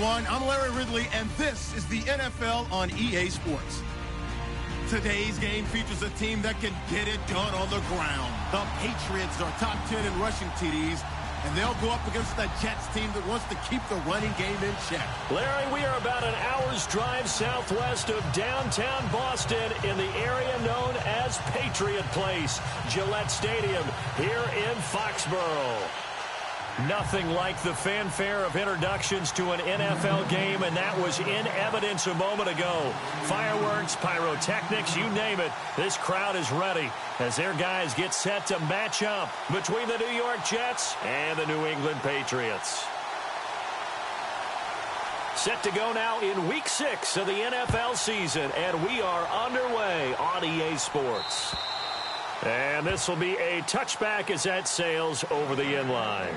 everyone. I'm Larry Ridley, and this is the NFL on EA Sports. Today's game features a team that can get it done on the ground. The Patriots are top 10 in rushing TDs, and they'll go up against the Jets team that wants to keep the running game in check. Larry, we are about an hour's drive southwest of downtown Boston in the area known as Patriot Place, Gillette Stadium, here in Foxborough. Nothing like the fanfare of introductions to an NFL game, and that was in evidence a moment ago. Fireworks, pyrotechnics, you name it. This crowd is ready as their guys get set to match up between the New York Jets and the New England Patriots. Set to go now in Week 6 of the NFL season, and we are underway on EA Sports. And this will be a touchback as that sails over the end line.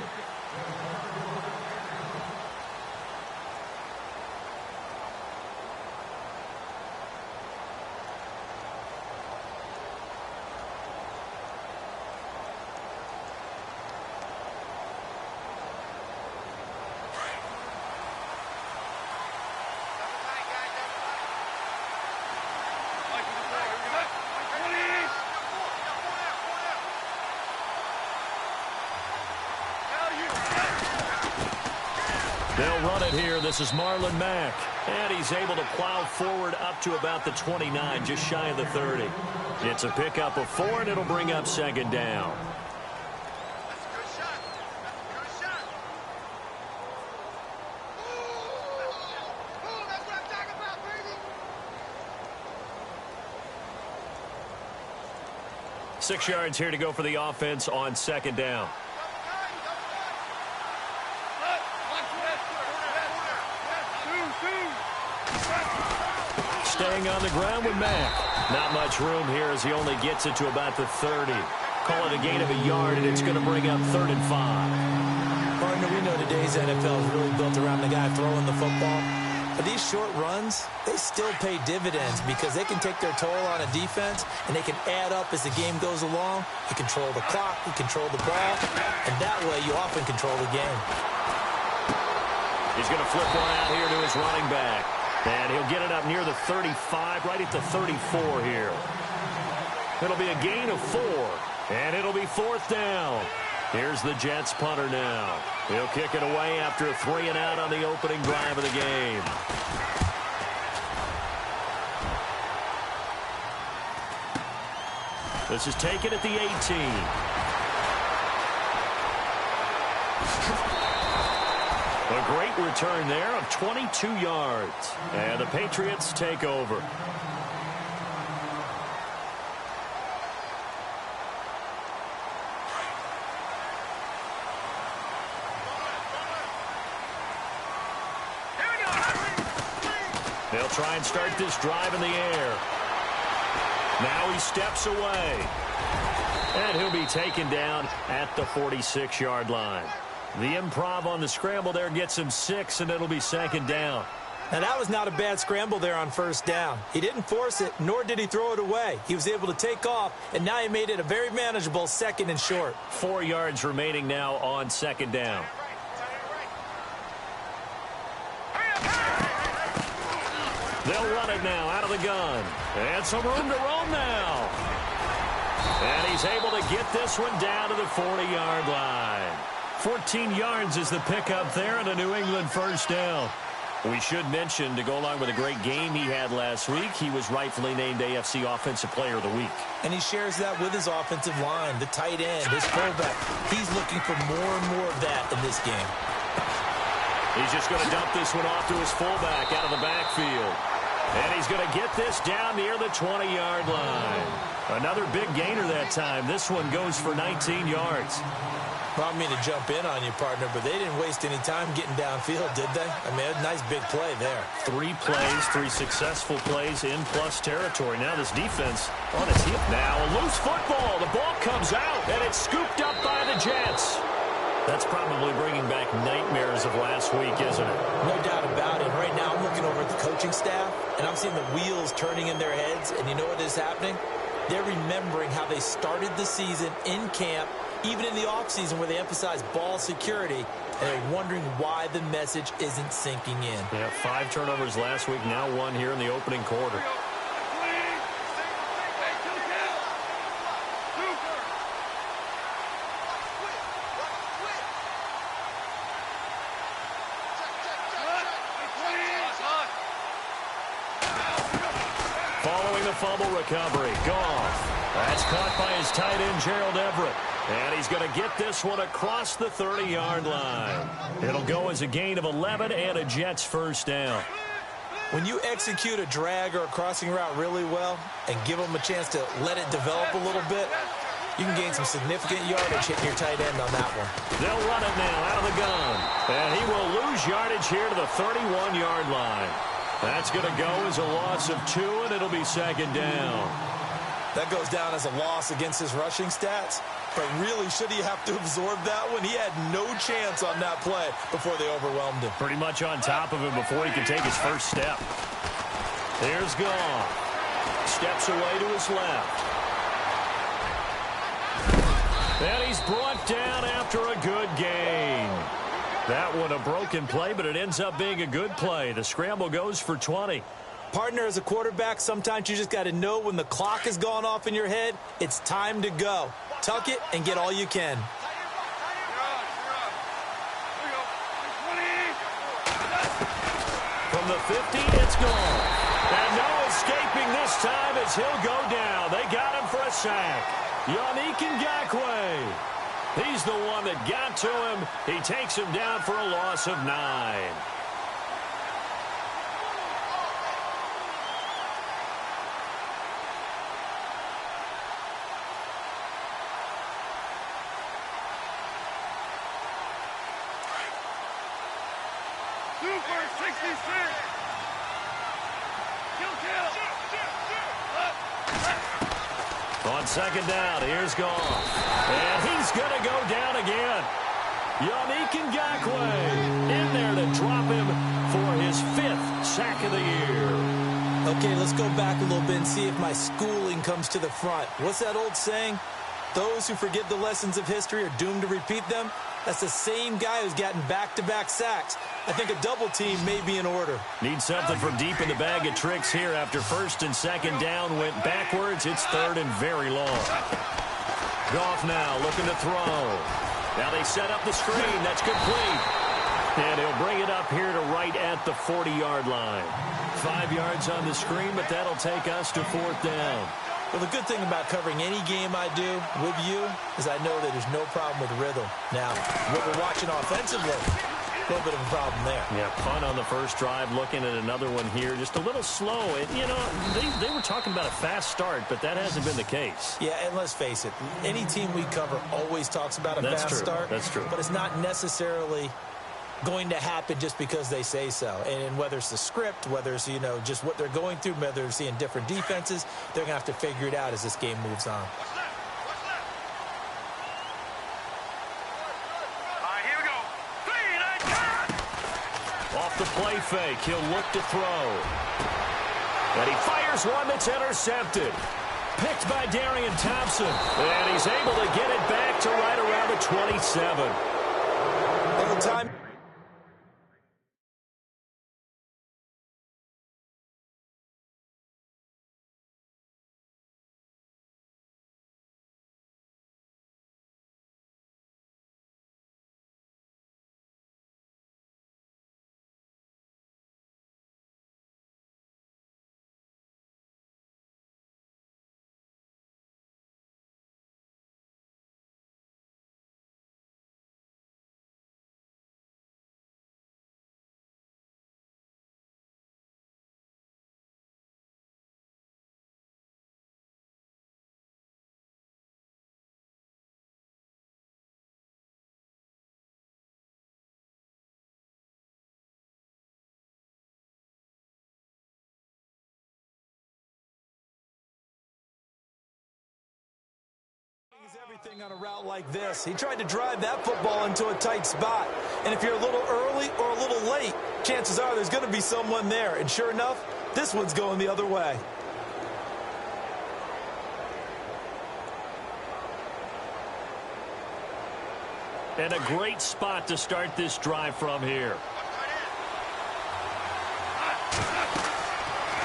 They'll run it here. This is Marlon Mack. And he's able to plow forward up to about the 29, just shy of the 30. It's a pickup of 4, and it'll bring up second down. Six yards here to go for the offense on second down. Staying on the ground with Mack. Not much room here as he only gets it to about the 30. Call it a gain of a yard, and it's going to bring up 3rd and 5. Partner, we know today's NFL is really built around the guy throwing the football. But these short runs, they still pay dividends because they can take their toll on a defense, and they can add up as the game goes along. You control the clock, you control the ball, and that way you often control the game. He's going to flip one out here to his running back. And he'll get it up near the 35, right at the 34 here. It'll be a gain of 4, and it'll be 4th down. Here's the Jets punter now. He'll kick it away after a 3 and out on the opening drive of the game. This is taken at the 18. A great return there of 22 yards. And the Patriots take over. They'll try and start this drive in the air. Now he steps away. And he'll be taken down at the 46-yard line. The improv on the scramble there gets him 6, and it'll be second down. Now, that was not a bad scramble there on first down. He didn't force it, nor did he throw it away. He was able to take off, and now he made it a very manageable 2nd and short. 4 yards remaining now on second down. They'll run it now out of the gun. And some room to roam now. And he's able to get this one down to the 40-yard line. 14 yards is the pickup there and a New England first down. We should mention, to go along with a great game he had last week, he was rightfully named AFC Offensive Player of the Week. And he shares that with his offensive line, the tight end, his fullback. He's looking for more and more of that in this game. He's just going to dump this one off to his fullback out of the backfield. And he's going to get this down near the 20-yard line. Another big gainer that time. This one goes for 19 yards. Well, I mean to jump in on you, partner, but they didn't waste any time getting downfield, did they? I mean, a nice big play there. 3 plays, 3 successful plays in plus territory. Now this defense on its heel. Now a loose football. The ball comes out, and it's scooped up by the Jets. That's probably bringing back nightmares of last week, isn't it? No doubt about it. Right now I'm looking over at the coaching staff, and I'm seeing the wheels turning in their heads, and you know what is happening? They're remembering how they started the season in camp even in the offseason where they emphasize ball security, and they're wondering why the message isn't sinking in. Yeah, 5 turnovers last week, now 1 here in the opening quarter. Following the fumble recovery, Goff. That's caught by his tight end, Gerald Everett. And he's going to get this one across the 30-yard line. It'll go as a gain of 11 and a Jets first down. When you execute a drag or a crossing route really well and give them a chance to let it develop a little bit, you can gain some significant yardage hitting your tight end on that one. They'll run it now out of the gun. And he will lose yardage here to the 31-yard line. That's going to go as a loss of 2, and it'll be second down. That goes down as a loss against his rushing stats. But really, should he have to absorb that one? He had no chance on that play before they overwhelmed him. Pretty much on top of him before he could take his first step. There's Goff. Steps away to his left. And he's brought down after a good gain. That one a broken play, but it ends up being a good play. The scramble goes for 20. Partner, as a quarterback, sometimes you just got to know when the clock has gone off in your head, it's time to go. Tuck it and get all you can. From the 50, it's gone. And no escaping this time as he'll go down. They got him for a sack. Yannick Ngakoue. He's the one that got to him. He takes him down for a loss of 9. On second down, here's Goff. And he's going to go down again. Yannick Ngakoue in there to drop him for his 5th sack of the year. Okay, let's go back a little bit and see if my schooling comes to the front. What's that old saying? Those who forget the lessons of history are doomed to repeat them. That's the same guy who's gotten back-to-back sacks. I think a double team may be in order. Need something from deep in the bag of tricks here after first and second down went backwards. It's third and very long. Goff now looking to throw. Now they set up the screen. That's complete. And he'll bring it up here to right at the 40-yard line. 5 yards on the screen, but that'll take us to 4th down. Well, the good thing about covering any game I do with you is I know that there's no problem with rhythm. Now, what we're watching offensively, a little bit of a problem there. Yeah, punt on the first drive, looking at another one here. Just a little slow. And, you know, they were talking about a fast start, but that hasn't been the case. Yeah, and let's face it, any team we cover always talks about a fast start. That's true. But it's not necessarily going to happen just because they say so. And whether it's the script, whether it's, you know, just what they're going through, whether they're seeing different defenses, they're going to have to figure it out as this game moves on. Here we go. 3, 9, Off the play fake, he'll look to throw. And he fires one that's intercepted. Picked by Darian Thompson. And he's able to get it back to right around the 27. All the time. Everything on a route like this. He tried to drive that football into a tight spot. And if you're a little early or a little late, chances are there's going to be someone there. And sure enough, this one's going the other way. And a great spot to start this drive from here.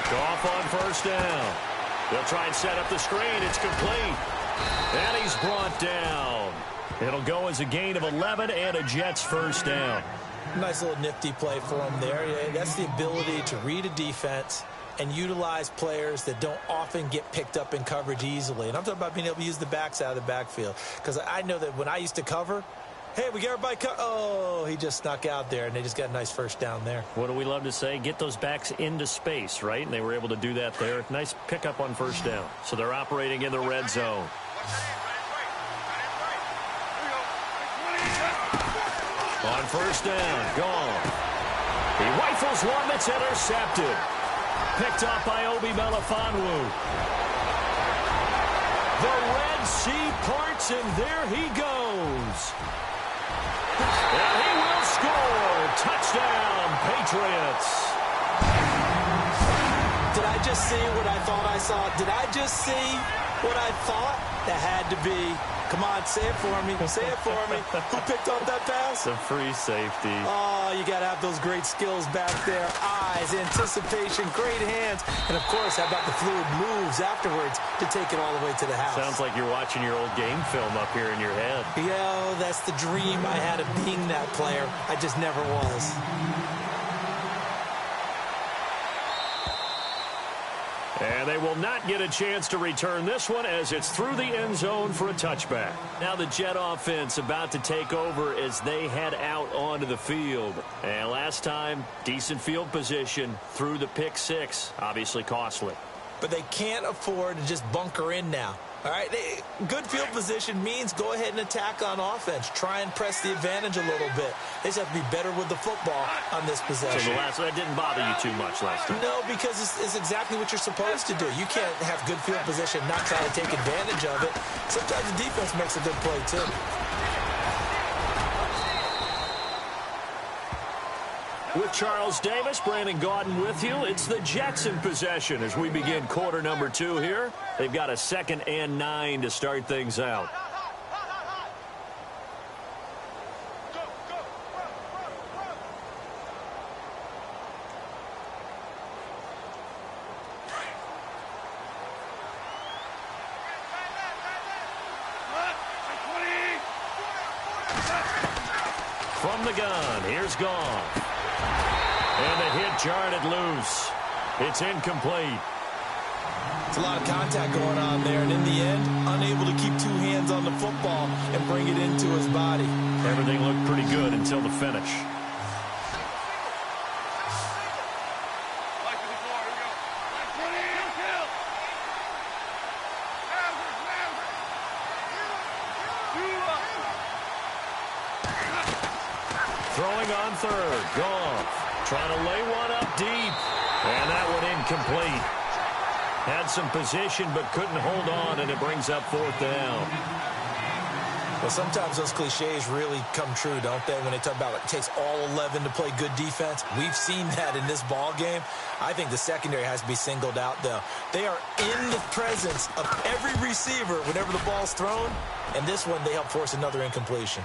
Goff on first down. They'll try and set up the screen. It's complete. And he's brought down. It'll go as a gain of 11 and a Jets first down. Nice little nifty play for him there. Yeah, that's the ability to read a defense and utilize players that don't often get picked up in coverage easily. And I'm talking about being able to use the backs out of the backfield. Because I know that when I used to cover, hey, we got everybody oh, he just snuck out there, and they just got a nice first down there. What do we love to say? Get those backs into space, right? And they were able to do that there. Nice pickup on first down. So they're operating in the red zone. On first down, gone. He rifles one that's intercepted. Picked up by Obi Melifonwu. The Red Sea parts, and there he goes. And he will score. Touchdown, Patriots. Did I just see what I thought I saw? Did I just see what I thought? That had to be. Come on, say it for me. Say it for me. Who picked up that pass? The free safety. Oh, you got to have those great skills back there. Eyes, anticipation, great hands. And, of course, how about the fluid moves afterwards to take it all the way to the house? Sounds like you're watching your old game film up here in your head. Yeah, that's the dream I had of being that player. I just never was. And they will not get a chance to return this one as it's through the end zone for a touchback. Now the Jet offense about to take over as they head out onto the field. And last time, decent field position through the pick six. Obviously costly. But they can't afford to just bunker in now. All right, good field position means go ahead and attack on offense. Try and press the advantage a little bit. They just have to be better with the football on this possession. So that didn't bother you too much last time? No, because it's exactly what you're supposed to do. You can't have good field position and not try to take advantage of it. Sometimes the defense makes a good play, too. With Charles Davis, Brandon Gaudin with you. It's the Jets in possession as we begin quarter number 2 here. They've got a 2nd and 9 to start things out. From the gun, here's Goff. And the hit jarred it loose. It's incomplete. It's a lot of contact going on there, and in the end, unable to keep 2 hands on the football and bring it into his body. Everything looked pretty good until the finish. Throwing on third, Goff. Trying to lay one up deep. And that one incomplete. Had some position but couldn't hold on, and it brings up 4th down. Well, sometimes those cliches really come true, don't they, when they talk about it takes all 11 to play good defense. We've seen that in this ball game. I think the secondary has to be singled out, though. They are in the presence of every receiver whenever the ball's thrown, and this one they help force another incompletion.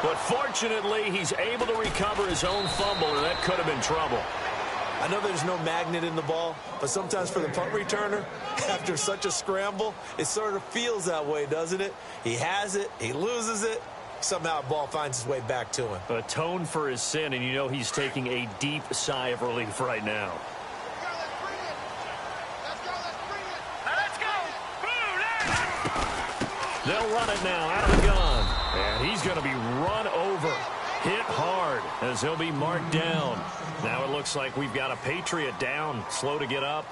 But fortunately, he's able to recover his own fumble, and that could have been trouble. I know there's no magnet in the ball, but sometimes for the punt returner, after such a scramble, it sort of feels that way, doesn't it? He has it, he loses it, somehow the ball finds its way back to him. Atone for his sin, and you know he's taking a deep sigh of relief right now. They'll run it now out of the gun. And he's going to be run over. Hit hard as he'll be marked down. Now it looks like we've got a Patriot down, slow to get up.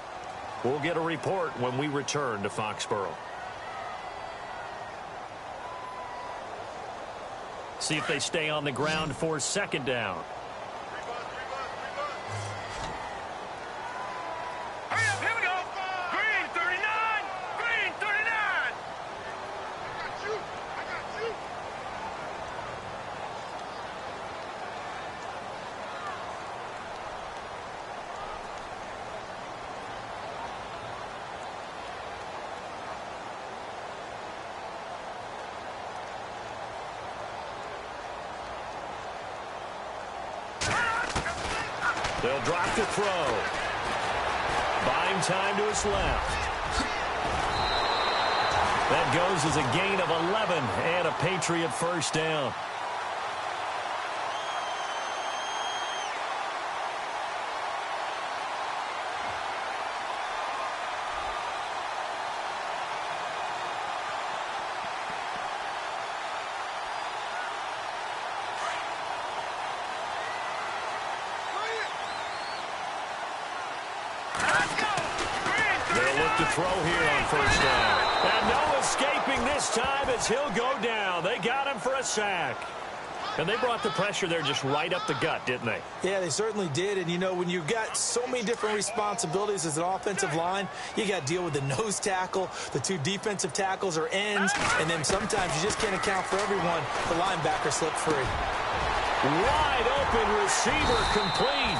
We'll get a report when we return to Foxborough. See if they stay on the ground for 2nd down. They'll drop to throw. Buying time to his left. That goes as a gain of 11 and a Patriot first down. To throw here on first down. And no escaping this time as he'll go down. They got him for a sack. And they brought the pressure there just right up the gut, didn't they? Yeah, they certainly did. And, you know, when you've got so many different responsibilities as an offensive line, you got to deal with the nose tackle, the two defensive tackles or ends, and then sometimes you just can't account for everyone. The linebacker slipped free. Wide open receiver complete.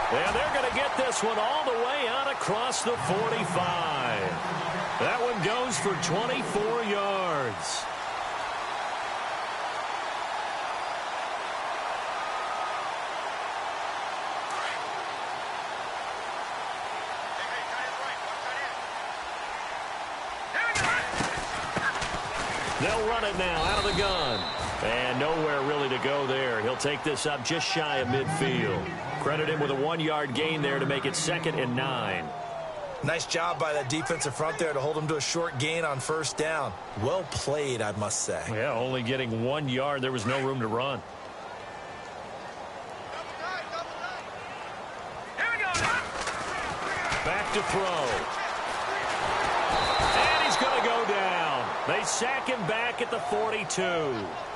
And they're going to get this one all the way out across the 45. That one goes for 24 yards. They'll run it now out of the gun. And nowhere really to go there. He'll take this up just shy of midfield. Credit him with a 1-yard gain there to make it 2nd and 9. Nice job by that defensive front there to hold him to a short gain on first down. Well played, I must say. Yeah, only getting 1 yard. There was no room to run. Back to throw. And he's going to go down. They sack him back at the 42.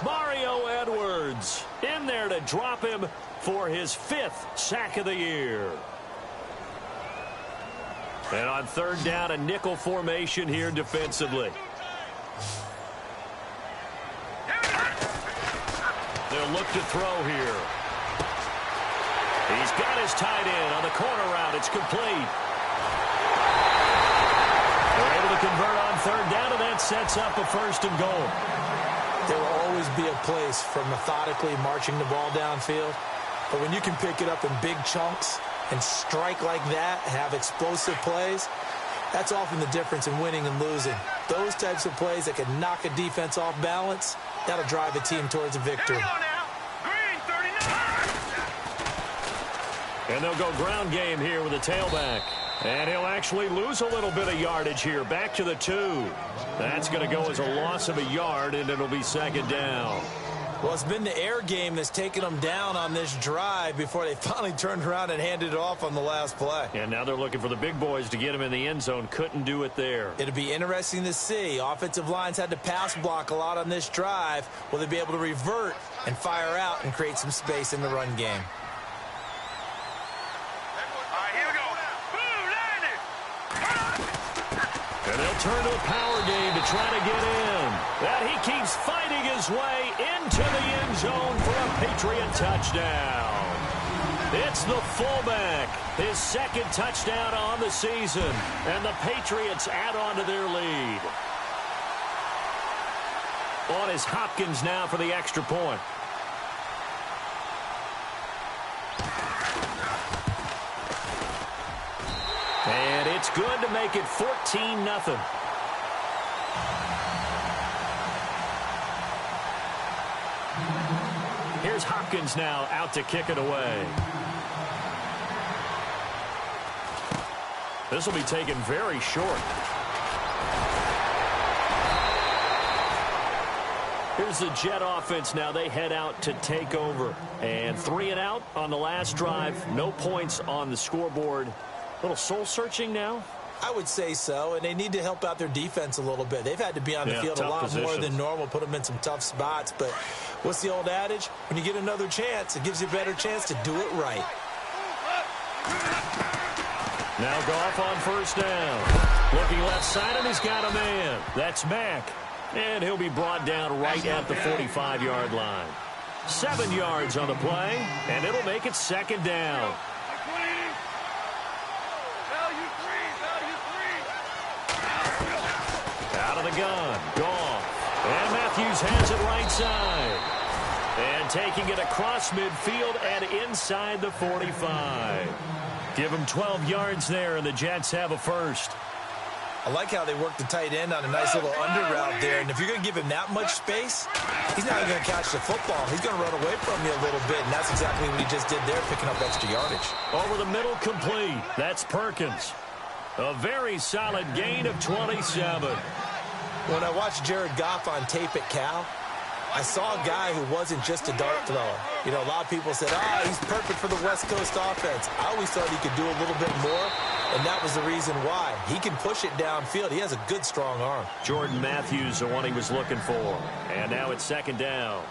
Mario Edwards in there to drop him for his 5th sack of the year. And on 3rd down, a nickel formation here defensively. They'll look to throw here. He's got his tight end on the corner route. It's complete. They're able to convert on 3rd down, and that sets up a 1st and goal. There will always be a place for methodically marching the ball downfield. But when you can pick it up in big chunks and strike like that, have explosive plays, that's often the difference in winning and losing. Those types of plays that can knock a defense off balance, that'll drive a team towards a victory. And they'll go ground game here with a tailback. And he'll actually lose a little bit of yardage here. Back to the 2. That's going to go as a loss of a yard, and it'll be 2nd down. Well, it's been the air game that's taken them down on this drive before they finally turned around and handed it off on the last play. And now they're looking for the big boys to get him in the end zone. Couldn't do it there. It'll be interesting to see. Offensive lines had to pass block a lot on this drive. Will they be able to revert and fire out and create some space in the run game? And they'll turn to a power game to try to get in. And he keeps fighting his way into the end zone for a Patriot touchdown. It's the fullback, his 2nd touchdown on the season. And the Patriots add on to their lead. On is Hopkins now for the extra point. And it's good to make it 14-0. Here's Hopkins now out to kick it away. This will be taken very short. Here's the Jet offense now. They head out to take over. And 3 and out on the last drive. No points on the scoreboard. A little soul-searching now? I would say so, and they need to help out their defense a little bit. They've had to be on the field a lot more than normal, put them in some tough spots. But what's the old adage? When you get another chance, it gives you a better chance to do it right. Now Goff on first down. Looking left side, and he's got a man. That's Mack. And he'll be brought down right at the 45-yard line. 7 yards on the play, and it'll make it 2nd down. Out of the gun, Goff. And Matthews has it right side. And taking it across midfield and inside the 45. Give him 12 yards there, and the Jets have a first. I like how they work the tight end on a nice little under route there. And if you're going to give him that much space, he's not going to catch the football. He's going to run away from you a little bit, and that's exactly what he just did there, picking up extra yardage. Over the middle, complete. That's Perkins. A very solid gain of 27. When I watched Jared Goff on tape at Cal, I saw a guy who wasn't just a dart thrower. You know, a lot of people said, he's perfect for the West Coast offense. I always thought he could do a little bit more, and that was the reason why. He can push it downfield. He has a good, strong arm. Jordan Matthews, the one he was looking for. And now it's second down.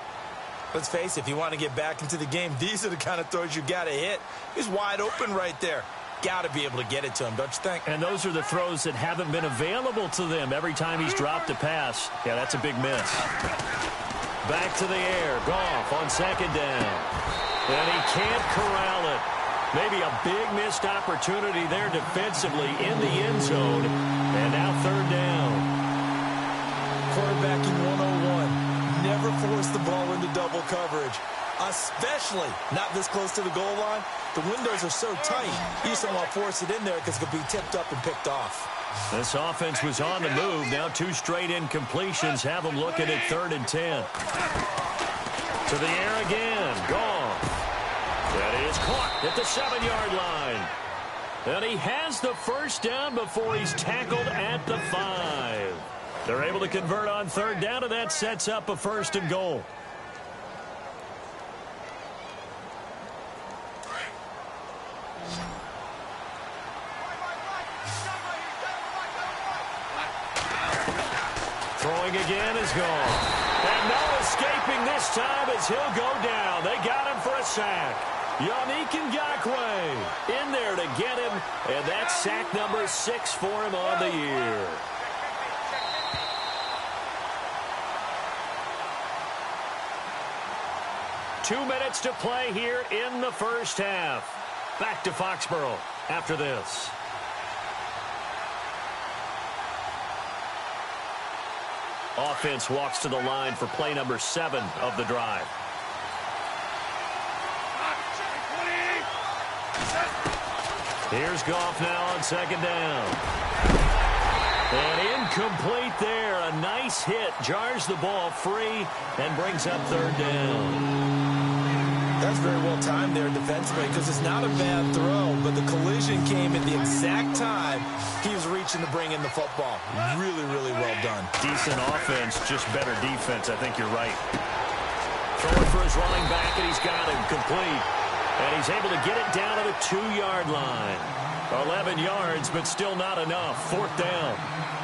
Let's face it, if you want to get back into the game, these are the kind of throws you got to hit. He's wide open right there. Got to be able to get it to him, don't you think? And those are the throws that haven't been available to them every time he's dropped a pass. Yeah, that's a big miss. Back to the air. Goff on second down. And he can't corral it. Maybe a big missed opportunity there defensively in the end zone. And now third down. Quarterbacking 101. Never force the ball into double coverage, especially not this close to the goal line. The windows are so tight, you just don't want to force it in there because it could be tipped up and picked off. This offense was on the move. Now 2 straight incompletions have them looking at 3rd and 10. To the air again. Goff. That is caught at the 7-yard line. And he has the first down before he's tackled at the 5. They're able to convert on 3rd down, and that sets up a 1st and goal. Throwing again is gone. And no escaping this time as he'll go down. They got him for a sack. Yannick Ngakoue in there to get him, and that's sack number 6 for him on the year. Two minutes to play here in the first half. Back to Foxborough after this. Offense walks to the line for play number 7 of the drive. Here's Goff now on 2nd down. And incomplete there. A nice hit. Jars the ball free and brings up 3rd down. That's very well timed there defensively because it's not a bad throw, but the collision came at the exact time he was reaching to bring in the football. Really, really well done. Decent offense, just better defense. I think you're right. Throwing for his running back, and he's got him complete. And he's able to get it down to the 2-yard line. 11 yards, but still not enough. 4th down.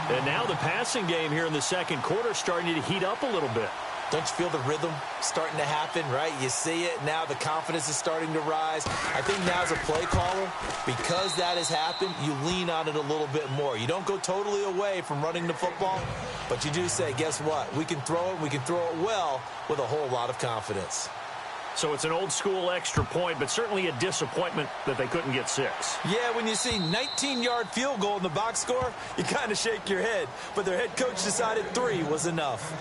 And now the passing game here in the second quarter starting to heat up a little bit. Don't you feel the rhythm starting to happen, right? You see it now. The confidence is starting to rise. I think now as a play caller, because that has happened, you lean on it a little bit more. You don't go totally away from running the football, but you do say, guess what? We can throw it. We can throw it well with a whole lot of confidence. So it's an old-school extra point, but certainly a disappointment that they couldn't get 6. Yeah, when you see 19-yard field goal in the box score, you kind of shake your head. But their head coach decided 3 was enough.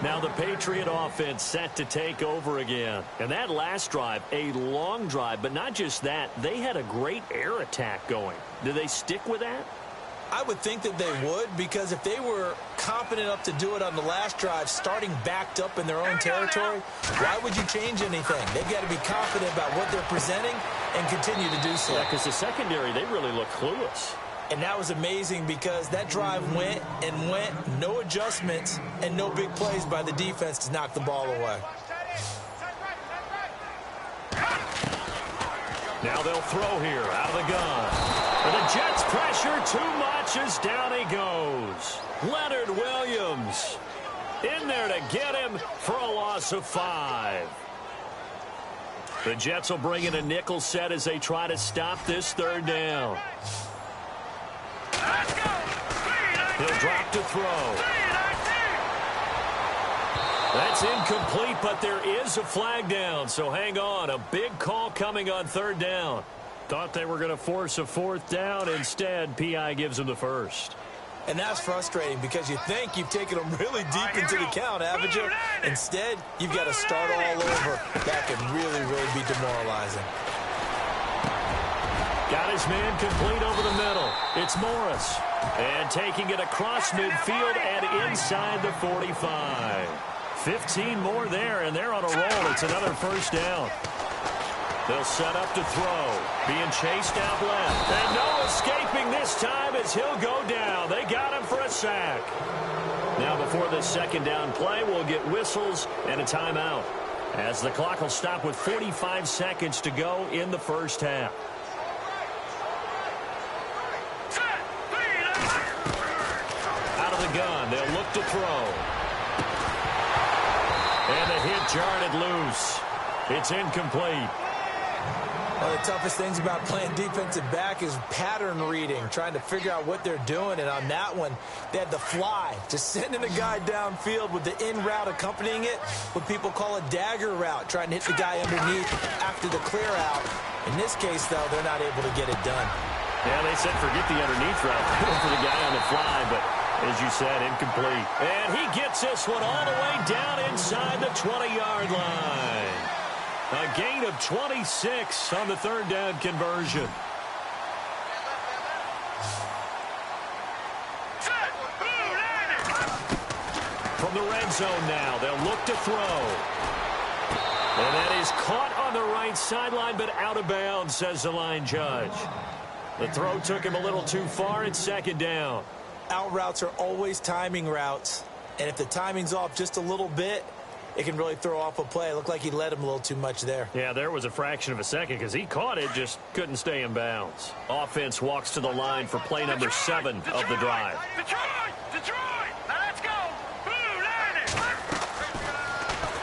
Now the Patriot offense set to take over again. And that last drive, a long drive, but not just that. They had a great air attack going. Do they stick with that? I would think that they would, because if they were competent enough to do it on the last drive, starting backed up in their own territory, why would you change anything? They've got to be confident about what they're presenting and continue to do so. Yeah, because the secondary, they really look clueless. And that was amazing because that drive went and went, no adjustments, and no big plays by the defense to knock the ball away. Now they'll throw here out of the gun. And the Jets pressure too much as down he goes. Leonard Williams in there to get him for a loss of 5. The Jets will bring in a nickel set as they try to stop this 3rd down. He'll drop to throw. That's incomplete, but there is a flag down, so hang on. A big call coming on 3rd down. Thought they were going to force a 4th down. Instead, P.I. gives them the first. And that's frustrating because you think you've taken them really deep into the count, haven't you? Instead, you've got to start all over. That can really, really be demoralizing. Got his man complete over the middle. It's Morris. And taking it across midfield and inside the 45. 15 more there, and they're on a roll. It's another first down. They'll set up to throw. Being chased out left. And no escaping this time as he'll go down. They got him for a sack. Now before this second down play, we'll get whistles and a timeout, as the clock will stop with 45 seconds to go in the first half. Out of the gun, they'll look to throw. And the hit jarred it loose. It's incomplete. One of the toughest things about playing defensive back is pattern reading, trying to figure out what they're doing. And on that one, they had the fly, just sending a guy downfield with the in route accompanying it, what people call a dagger route, trying to hit the guy underneath after the clear out. In this case, though, they're not able to get it done. Yeah, they said forget the underneath route for the guy on the fly, but as you said, incomplete. And he gets this one all the way down inside the 20-yard line. A gain of 26 on the third down conversion. From the red zone now, they'll look to throw. And that is caught on the right sideline, but out of bounds, says the line judge. The throw took him a little too far. It's second down. Out routes are always timing routes. And if the timing's off just a little bit, it can really throw off a play. It looked like he led him a little too much there. Yeah, there was a fraction of a second because he caught it, just couldn't stay in bounds. Offense walks to the line for play number 7 of the drive. Detroit! Now let's go!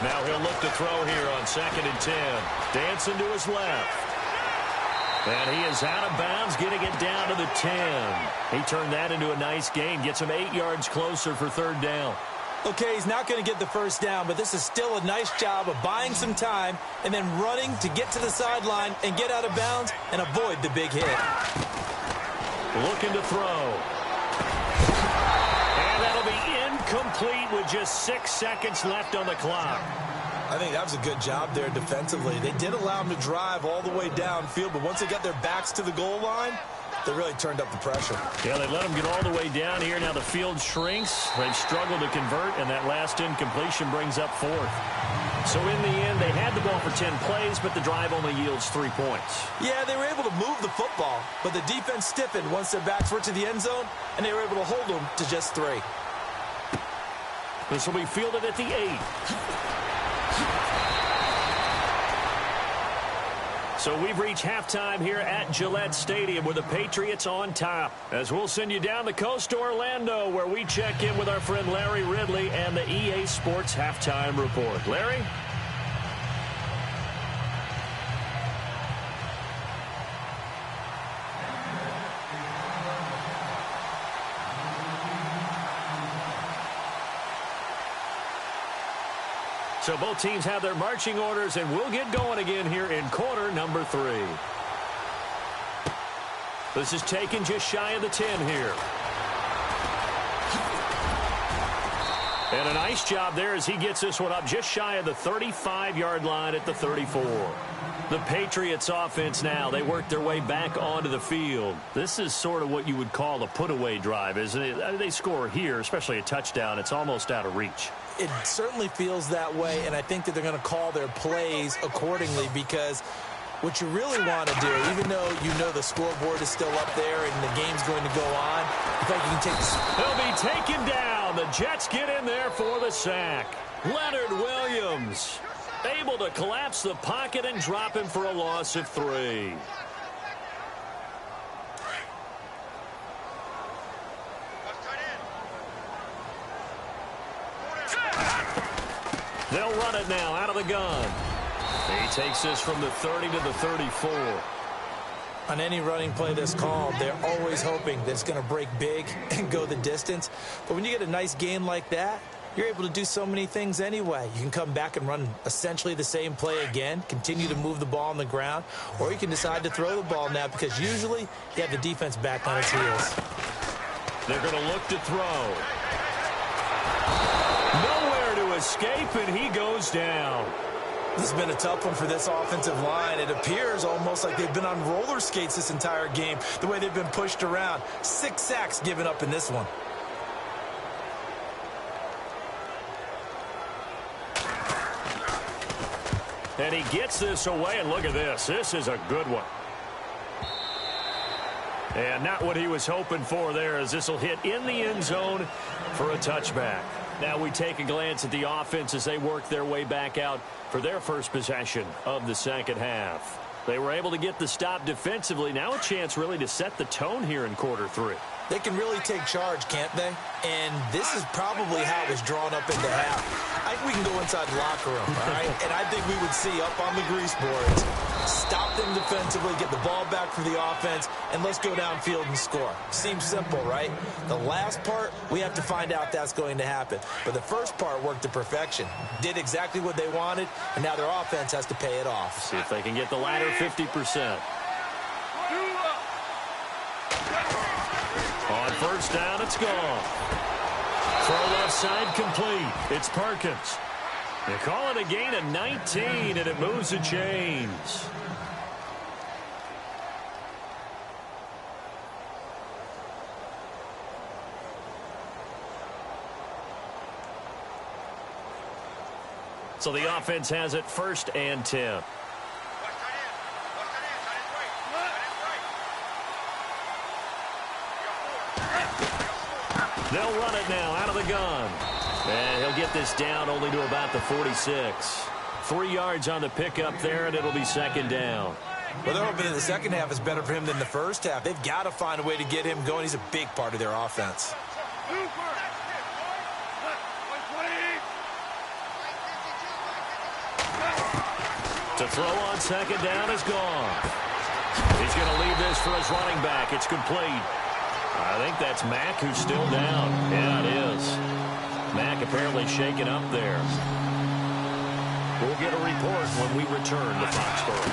Now he'll look to throw here on 2nd and 10. Dancing to his left. And he is out of bounds, getting it down to the 10. He turned that into a nice gain, gets him 8 yards closer for third down. Okay, he's not going to get the first down, but this is still a nice job of buying some time and then running to get to the sideline and get out of bounds and avoid the big hit. Looking to throw. And that'll be incomplete with just 6 seconds left on the clock. I think that was a good job there defensively. They did allow him to drive all the way downfield, but once they got their backs to the goal line, they really turned up the pressure. Yeah, they let him get all the way down here. Now the field shrinks. They've struggled to convert, and that last incompletion brings up 4th. So in the end, they had the ball for 10 plays, but the drive only yields 3 points. Yeah, they were able to move the football, but the defense stiffened once their backs were to the end zone, and they were able to hold them to just 3. This will be fielded at the 8. So we've reached halftime here at Gillette Stadium with the Patriots on top. As we'll send you down the coast to Orlando, where we check in with our friend Larry Ridley and the EA Sports Halftime Report. Larry? So both teams have their marching orders, and we'll get going again here in quarter number 3. This is taken just shy of the 10 here. And a nice job there as he gets this one up just shy of the 35-yard line at the 34. The Patriots offense now, they work their way back onto the field. This is sort of what you would call a put-away drive, isn't it? They score here, especially a touchdown. It's almost out of reach. It certainly feels that way, and I think that they're going to call their plays accordingly, because what you really want to do, even though you know the scoreboard is still up there and the game's going to go on, you think you can take this. They'll be taken down. The Jets get in there for the sack. Leonard Williams able to collapse the pocket and drop him for a loss of 3. They'll run it now out of the gun. He takes this from the 30 to the 34. On any running play that's called, they're always hoping that it's going to break big and go the distance. But when you get a nice gain like that, you're able to do so many things anyway. You can come back and run essentially the same play again, continue to move the ball on the ground, or you can decide to throw the ball now, because usually you have the defense back on its heels. They're going to look to throw. Nowhere to escape, and he goes down. This has been a tough one for this offensive line. It appears almost like they've been on roller skates this entire game, the way they've been pushed around. 6 sacks given up in this one. And he gets this away, and look at this. This is a good one. And not what he was hoping for there, as this will hit in the end zone for a touchback. Now we take a glance at the offense as they work their way back out for their first possession of the second half. They were able to get the stop defensively. Now a chance really to set the tone here in quarter 3. They can really take charge, can't they? And this is probably how it was drawn up into half. I think we can go inside the locker room, all right? And I think we would see up on the grease boards, stop them defensively, get the ball back for the offense, and let's go downfield and score. Seems simple, right? The last part, we have to find out that's going to happen. But the first part worked to perfection. Did exactly what they wanted, and now their offense has to pay it off. See if they can get the latter 50%. On first down, it's gone. Throw left side complete. It's Perkins. They call it a gain of 19, and it moves the chains. So the offense has it 1st and 10. They'll run it now out of the gun. And he'll get this down only to about the 46. 3 yards on the pickup there, and it'll be 2nd down. Well, they're hoping that the second half is better for him than the first half. They've got to find a way to get him going. He's a big part of their offense. To throw on 2nd down is gone. He's going to leave this for his running back. It's complete. I think that's Mack who's still down. Yeah, it is. Mack apparently shaken up there. We'll get a report when we return to Foxborough.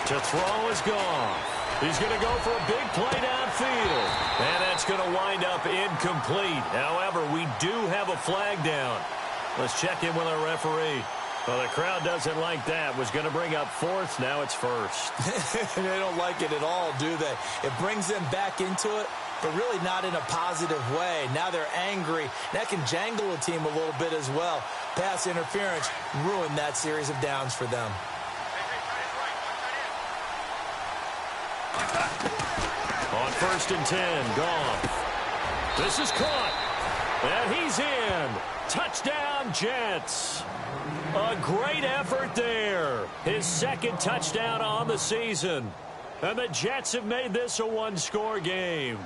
To throw is gone. He's going to go for a big play downfield. And that's going to wind up incomplete. However, we do have a flag down. Let's check in with our referee. Well, the crowd doesn't like that. Was going to bring up 4th. Now it's 1st. They don't like it at all, do they? It brings them back into it, but really not in a positive way. Now they're angry. That can jangle a team a little bit as well. Pass interference ruined that series of downs for them. On 1st and 10, gone. This is caught. And he's in. Touchdown, Jets. A great effort there. His 2nd touchdown on the season. And the Jets have made this a 1-score game.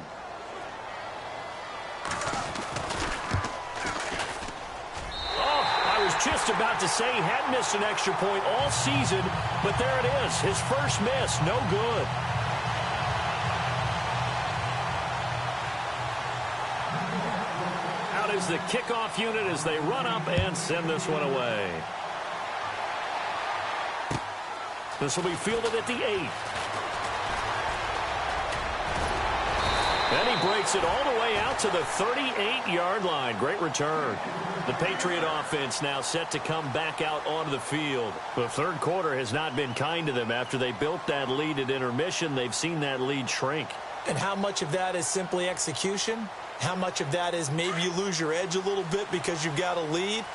Oh, I was just about to say he hadn't missed an extra point all season, but there it is. His first miss, no good. Out is the kickoff unit as they run up and send this one away. This will be fielded at the 8. And he breaks it all the way out to the 38-yard line. Great return. The Patriot offense now set to come back out onto the field. The 3rd quarter has not been kind to them. After they built that lead at intermission, they've seen that lead shrink. And how much of that is simply execution? How much of that is maybe you lose your edge a little bit because you've got a lead?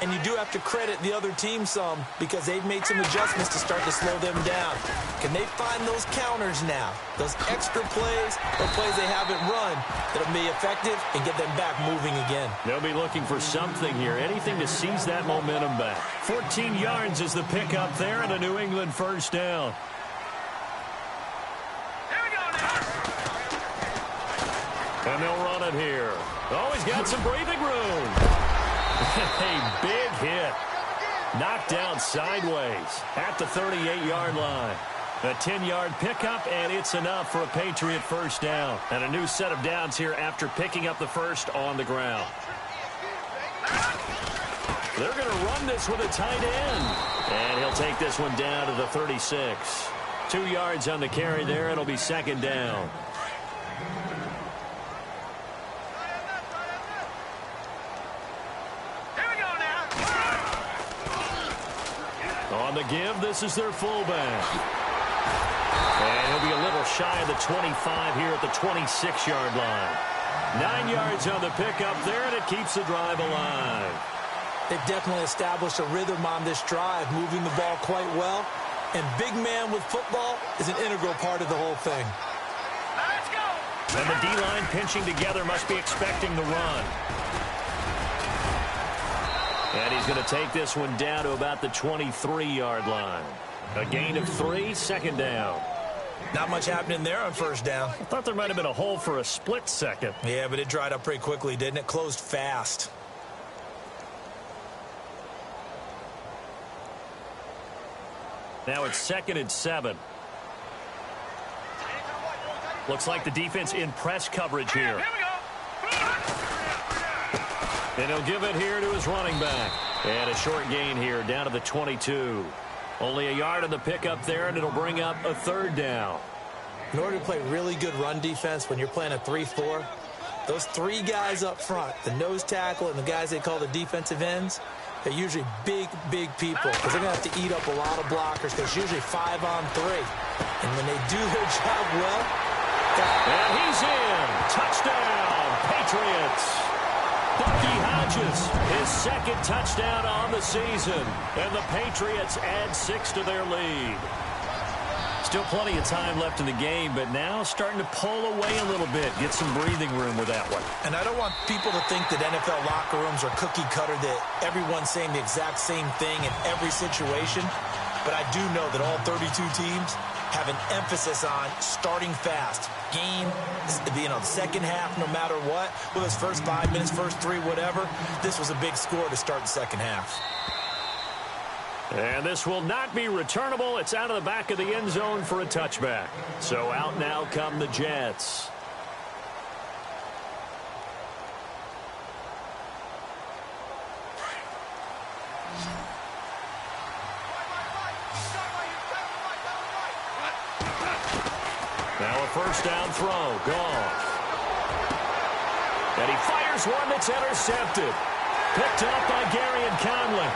And you do have to credit the other team some because they've made some adjustments to start to slow them down. Can they find those counters now, those extra plays or plays they haven't run that'll be effective and get them back moving again? They'll be looking for something here, anything to seize that momentum back. 14 yards is the pickup there and a New England 1st down. Here we go now. And they'll run it here. Oh, he's got some breathing room. A big hit. Knocked down sideways at the 38-yard line. A 10-yard pickup, and it's enough for a Patriot 1st down. And a new set of downs here after picking up the 1st on the ground. They're going to run this with a tight end. And he'll take this one down to the 36. 2 yards on the carry there. It'll be 2nd down. On the give, this is their fullback. And he'll be a little shy of the 25 here at the 26-yard line. 9 yards on the pickup there, and it keeps the drive alive. They've definitely established a rhythm on this drive, moving the ball quite well. And big man with football is an integral part of the whole thing. Let's go. And the D-line pinching together must be expecting the run. And he's going to take this one down to about the 23-yard line. A gain of 3, second down. Not much happening there on first down. I thought there might have been a hole for a split second. Yeah, but it dried up pretty quickly, didn't it? Closed fast. Now it's 2nd and 7. Looks like the defense in press coverage here. Here we go. And he'll give it here to his running back. And a short gain here down to the 22. Only a yard on the pickup there, and it'll bring up a third down. In order to play really good run defense when you're playing a 3-4, those 3 guys up front, the nose tackle and the guys they call the defensive ends, they're usually big, big people because they're going to have to eat up a lot of blockers because it's usually 5 on 3. And when they do their job well... And he's in. Touchdown, Patriots. Bucky Hodges, his 2nd touchdown on the season. And the Patriots add 6 to their lead. Still plenty of time left in the game, but now starting to pull away a little bit. Get some breathing room with that one. And I don't want people to think that NFL locker rooms are cookie cutter, that everyone's saying the exact same thing in every situation. But I do know that all 32 teams have an emphasis on starting fast. Game, the second half, no matter what, with those first 5 minutes, first 3, whatever, this was a big score to start the second half. And this will not be returnable. It's out of the back of the end zone for a touchback. So out now come the Jets. Now a first down throw. Goff. And he fires one that's intercepted. Picked up by Gary and Conley.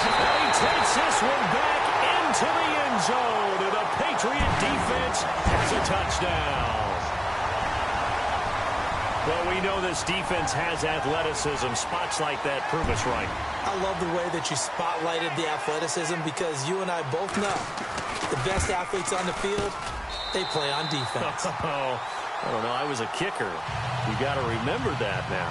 And he takes this one back into the end zone. And the Patriot defense has a touchdown. Well, we know this defense has athleticism. Spots like that prove us right. I love the way that you spotlighted the athleticism because you and I both know the best athletes on the field, they play on defense. Oh, I don't know. I was a kicker. You got to remember that now.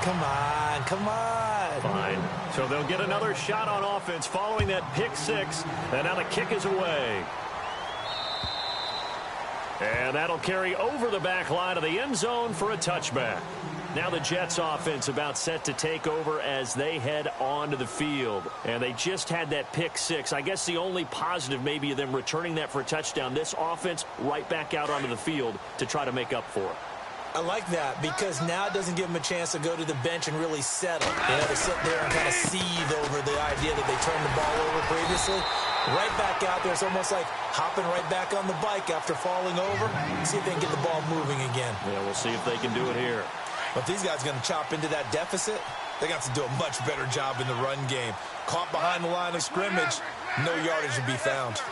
Come on, come on. Fine. So they'll get another shot on offense following that pick 6. And now the kick is away. And that'll carry over the back line of the end zone for a touchback. Now the Jets offense about set to take over as they head onto the field. And they just had that pick 6. I guess the only positive maybe of them returning that for a touchdown. This offense right back out onto the field to try to make up for it. I like that because now it doesn't give them a chance to go to the bench and really settle. They have to sit there and kind of seethe over the idea that they turned the ball over previously. Right back out there. It's almost like hopping right back on the bike after falling over. See if they can get the ball moving again. Yeah, we'll see if they can do it here. But these guys are going to chop into that deficit. They're going to have to do a much better job in the run game. Caught behind the line of scrimmage, no yardage to be found.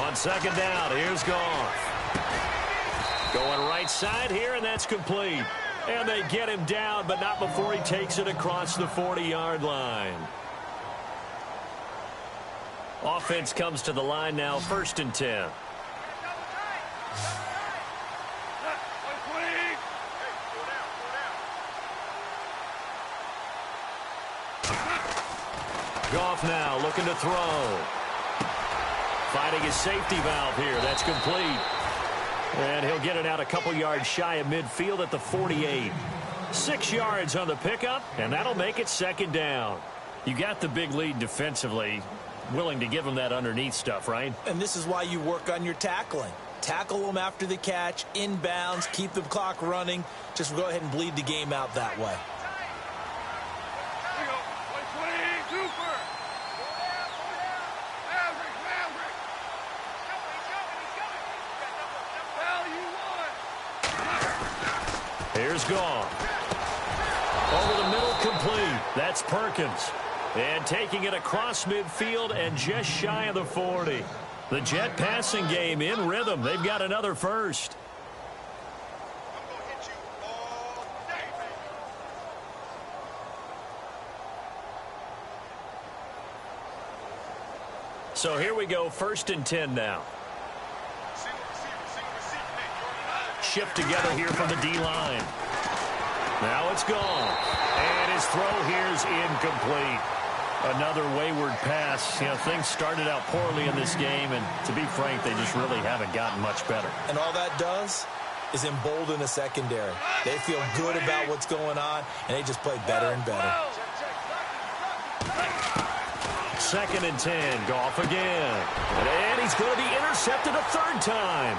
On second down, here's Goff. Going right side here, and that's complete. And they get him down, but not before he takes it across the 40-yard line. Offense comes to the line now, 1st and 10. Goff now looking to throw. Finding his safety valve here. That's complete. And he'll get it out a couple yards shy of midfield at the 48. 6 yards on the pickup, and that'll make it 2nd down. You got the big lead defensively. Willing to give them that underneath stuff, right? And this is why you work on your tackling. Tackle them after the catch, inbounds, keep the clock running. Just go ahead and bleed the game out that way. Here's Goff. Over the middle, incomplete. That's Perkins. And taking it across midfield and just shy of the 40. The Jet passing game in rhythm. They've got another first. So here we go, 1st and 10 now. Shift together here from the D-line. Now it's gone. And his throw here is incomplete. Another wayward pass. You know, things started out poorly in this game, and to be frank, they just really haven't gotten much better. And all that does is embolden the secondary. They feel good about what's going on, and they just play better and better. 2nd and 10. Goff again. And he's going to be intercepted a 3rd time.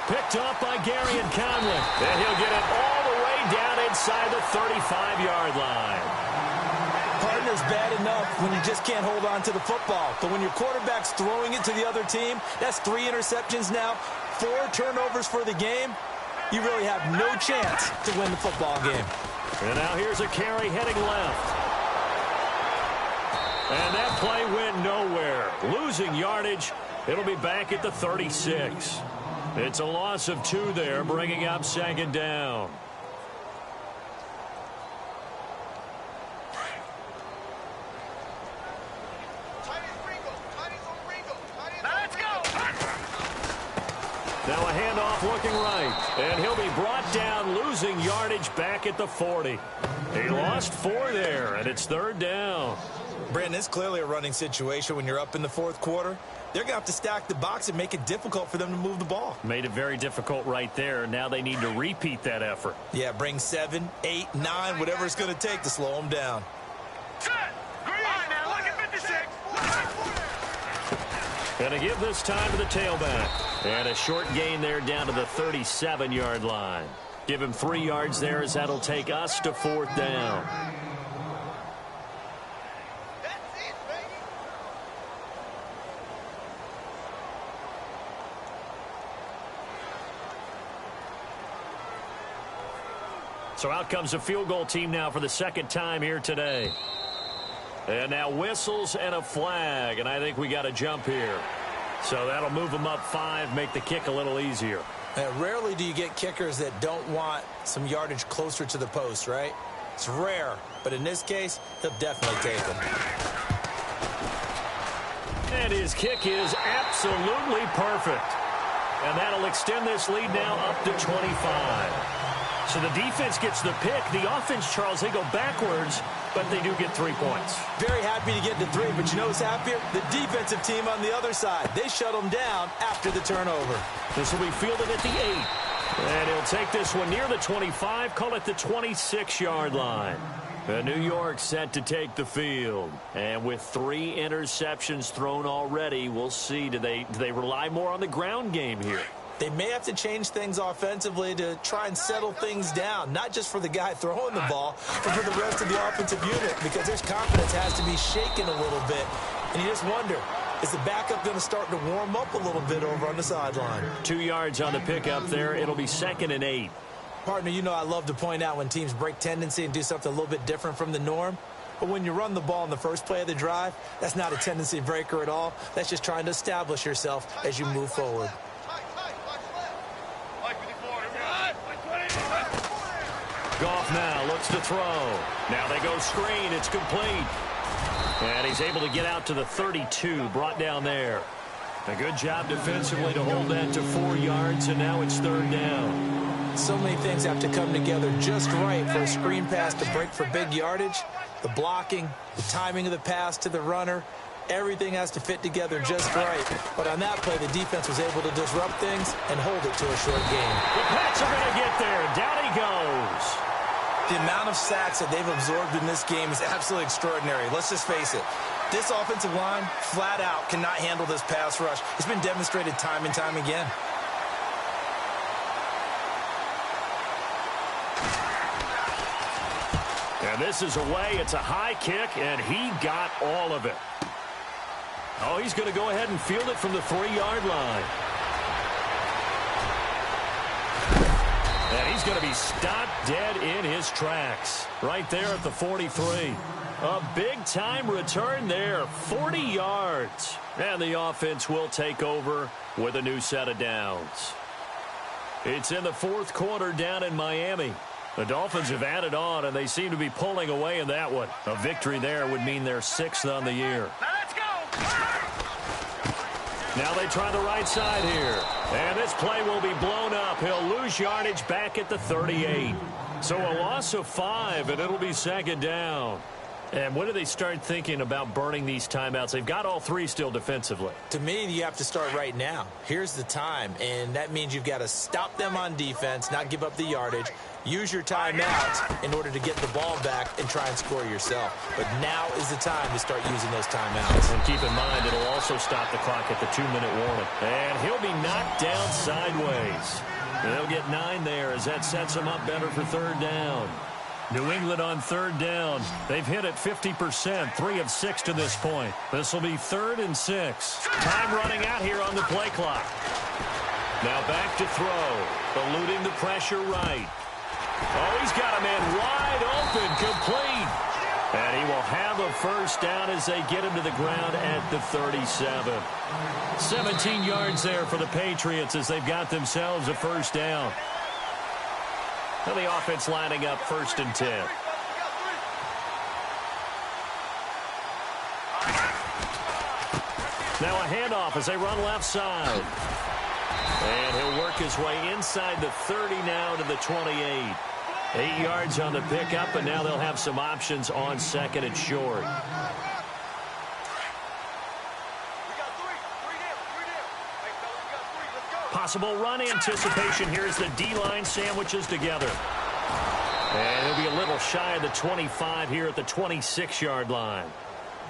Picked off by Gary and Conley. And he'll get it all the way down inside the 35-yard line. Partner's bad enough when you just can't hold on to the football. But when your quarterback's throwing it to the other team, that's 3 interceptions now, 4 turnovers for the game. You really have no chance to win the football game. And now here's a carry heading left. And that play went nowhere. Losing yardage. It'll be back at the 36. It's a loss of 2 there, bringing up 2nd down. Now a handoff looking right. And he'll be brought down, losing yardage back at the 40. He lost 4 there, and it's 3rd down. Brandon, it's clearly a running situation when you're up in the 4th quarter. They're going to have to stack the box and make it difficult for them to move the ball. Made it very difficult right there. Now they need to repeat that effort. Yeah, bring 7, 8, 9, whatever it's going to take to slow them down. Going to give this time to the tailback. And a short gain there down to the 37-yard line. Give him 3 yards there as that'll take us to 4th down. So out comes the field goal team now for the 2nd time here today. And now whistles and a flag, and I think we got a jump here. So that'll move them up 5, make the kick a little easier. And rarely do you get kickers that don't want some yardage closer to the post, right? It's rare, but in this case, he'll definitely take them. And his kick is absolutely perfect. And that'll extend this lead now up to 25. So the defense gets the pick. The offense, Charles, they go backwards, but they do get 3 points. Very happy to get to 3, but you know who's happier? The defensive team on the other side. They shut them down after the turnover. This will be fielded at the 8. And he'll take this one near the 25, call it the 26-yard line. New York set to take the field. And with 3 interceptions thrown already, we'll see. Do they rely more on the ground game here? They may have to change things offensively to try and settle things down, not just for the guy throwing the ball, but for the rest of the offensive unit, because their confidence has to be shaken a little bit. And you just wonder, is the backup going to start to warm up a little bit over on the sideline? 2 yards on the pickup there. It'll be 2nd and 8. Partner, you know I love to point out when teams break tendency and do something a little bit different from the norm. But when you run the ball in the first play of the drive, that's not a tendency breaker at all. That's just trying to establish yourself as you move forward. Goff now looks to throw. Now they go screen. It's complete. And he's able to get out to the 32, brought down there. A good job defensively to hold that to 4 yards, and now it's 3rd down. So many things have to come together just right for a screen pass to break for big yardage. The blocking, the timing of the pass to the runner, everything has to fit together just right. But on that play, the defense was able to disrupt things and hold it to a short gain. The Pats are going to get there. Down he goes. The amount of sacks that they've absorbed in this game is absolutely extraordinary. Let's just face it. This offensive line, flat out, cannot handle this pass rush. It's been demonstrated time and time again. And this is away. It's a high kick, and he got all of it. Oh, he's going to go ahead and field it from the 3-yard line. And he's going to be stopped dead in his tracks right there at the 43. A big-time return there, 40 yards. And the offense will take over with a new set of downs. It's in the fourth quarter down in Miami. The Dolphins have added on, and they seem to be pulling away in that one. A victory there would mean they're 6th on the year. Let's go. Now they try the right side here. And this play will be blown up. He'll lose yardage back at the 38. So a loss of 5, and it'll be 2nd down. And when do they start thinking about burning these timeouts? They've got all 3 still defensively. To me, you have to start right now. Here's the time, and that means you've got to stop them on defense, not give up the yardage, use your timeouts in order to get the ball back and try and score yourself. But now is the time to start using those timeouts. And keep in mind, it'll also stop the clock at the 2-minute warning. And he'll be knocked down sideways. They'll get 9 there as that sets them up better for 3rd down. New England on 3rd down. They've hit it 50%, 3 of 6 to this point. This will be 3rd and 6. Time running out here on the play clock. Now back to throw. Eluding the pressure right. Oh, he's got a man wide open, complete. And he will have a 1st down as they get him to the ground at the 37. 17 yards there for the Patriots as they've got themselves a 1st down. And the offense lining up 1st and 10. Now a handoff as they run left side. And he'll work his way inside the 30 now to the 28. 8 yards on the pickup, and now they'll have some options on 2nd and short. Possible run anticipation here as the D-line sandwiches together. And he'll be a little shy of the 25 here at the 26-yard line.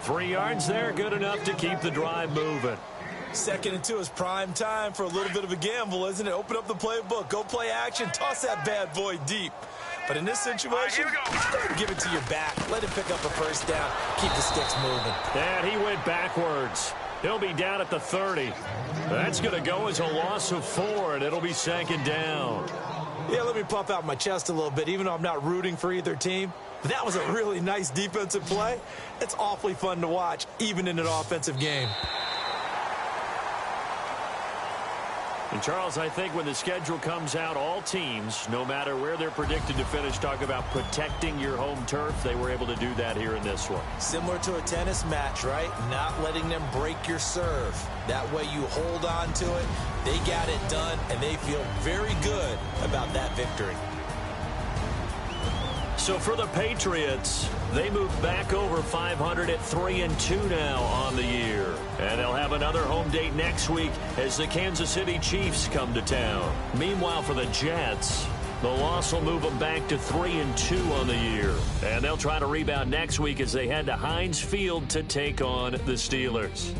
3 yards there, good enough to keep the drive moving. 2nd and 2 is prime time for a little bit of a gamble, isn't it? Open up the playbook, go play action, toss that bad boy deep. But in this situation, go ahead and give it to your back. Let him pick up a 1st down. Keep the sticks moving. And he went backwards. He'll be down at the 30. That's going to go as a loss of 4, and it'll be 2nd down. Yeah, let me puff out my chest a little bit, even though I'm not rooting for either team. But that was a really nice defensive play. It's awfully fun to watch, even in an offensive game. And, Charles, I think when the schedule comes out, all teams, no matter where they're predicted to finish, talk about protecting your home turf. They were able to do that here in this one. Similar to a tennis match, right? Not letting them break your serve. That way you hold on to it. They got it done, and they feel very good about that victory. So for the Patriots, they move back over 500 at 3-2 now on the year. And they'll have another home date next week as the Kansas City Chiefs come to town. Meanwhile, for the Jets, the loss will move them back to 3-2 on the year. And they'll try to rebound next week as they head to Heinz Field to take on the Steelers.